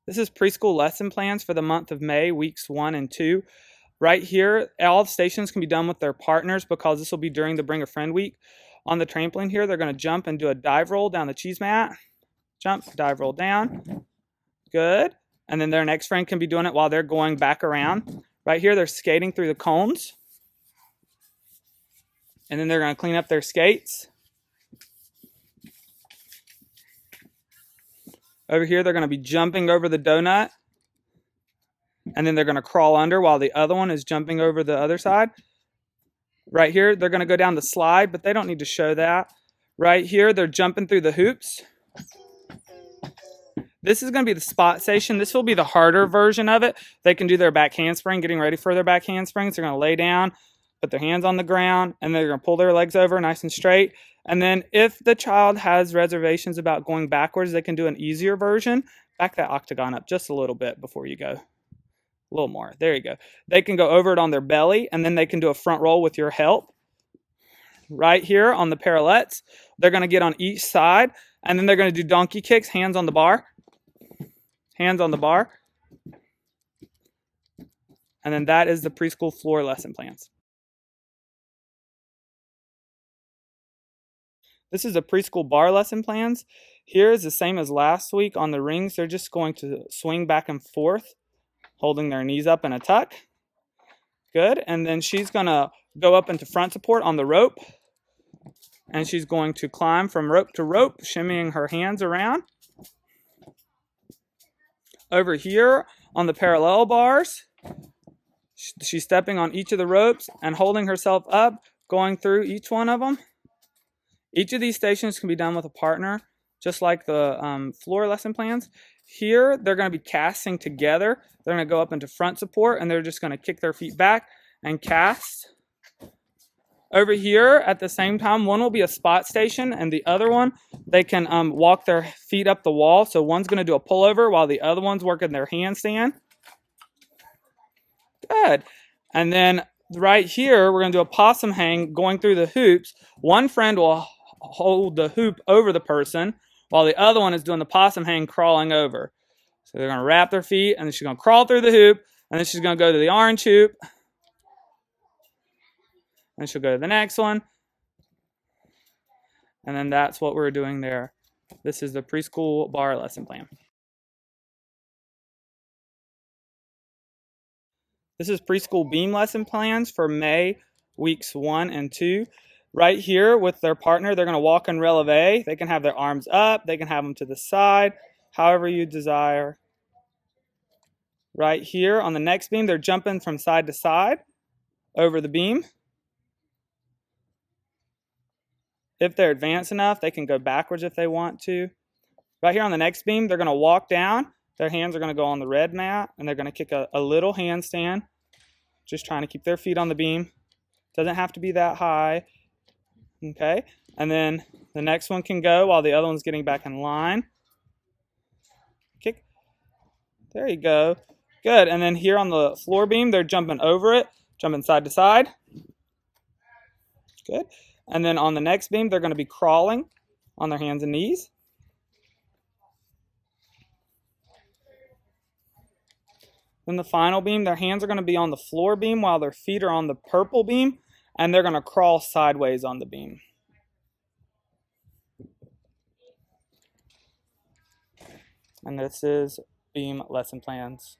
This is preschool lesson plans for the month of May, weeks 1 and 2. Right here, all stations can be done with their partners because this will be during the Bring a Friend week. On the trampoline here, they're going to jump and do a dive roll down the cheese mat. Jump, dive roll down. Good. And then their next friend can be doing it while they're going back around. Right here, they're skating through the cones. And then they're going to clean up their skates. Over here, they're going to be jumping over the donut. And then they're going to crawl under while the other one is jumping over the other side. Right here, they're going to go down the slide, but they don't need to show that. Right here, they're jumping through the hoops. This is going to be the spot station. This will be the harder version of it. They can do their back handspring, getting ready for their back handsprings. They're going to lay down, put their hands on the ground, and they're going to pull their legs over nice and straight. And then if the child has reservations about going backwards, they can do an easier version. Back that octagon up just a little bit before you go. A little more. There you go. They can go over it on their belly, and then they can do a front roll with your help. Right here on the parallettes, they're going to get on each side, and then they're going to do donkey kicks, hands on the bar. Hands on the bar. And then that is the preschool floor lesson plans. This is the preschool bar lesson plans. Here is the same as last week on the rings. They're just going to swing back and forth, holding their knees up in a tuck. Good. And then she's going to go up into front support on the rope. And she's going to climb from rope to rope, shimmying her hands around. Over here on the parallel bars, she's stepping on each of the ropes and holding herself up, going through each one of them. Each of these stations can be done with a partner, just like the floor lesson plans. Here, they're going to be casting together. They're going to go up into front support, and they're just going to kick their feet back and cast. Over here, at the same time, one will be a spot station, and the other one, they can walk their feet up the wall. So one's going to do a pullover while the other one's working their handstand. Good. And then right here, we're going to do a possum hang going through the hoops. One friend will hold the hoop over the person, while the other one is doing the possum hang crawling over. So they're going to wrap their feet, and then she's going to crawl through the hoop, and then she's going to go to the orange hoop. And she'll go to the next one. And then that's what we're doing there. This is the preschool bar lesson plan. This is preschool beam lesson plans for May, weeks 1 and 2. Right here with their partner, they're going to walk in releve. They can have their arms up. They can have them to the side, however you desire. Right here on the next beam, they're jumping from side to side over the beam. If they're advanced enough, they can go backwards if they want to. Right here on the next beam, they're going to walk down. Their hands are going to go on the red mat, and they're going to kick a little handstand, just trying to keep their feet on the beam. Doesn't have to be that high. Okay, and then the next one can go while the other one's getting back in line. Kick. There you go. Good, and then here on the floor beam, they're jumping over it, jumping side to side. Good. And then on the next beam, they're going to be crawling on their hands and knees. Then the final beam, their hands are going to be on the floor beam while their feet are on the purple beam, and they're going to crawl sideways on the beam. And this is beam lesson plans.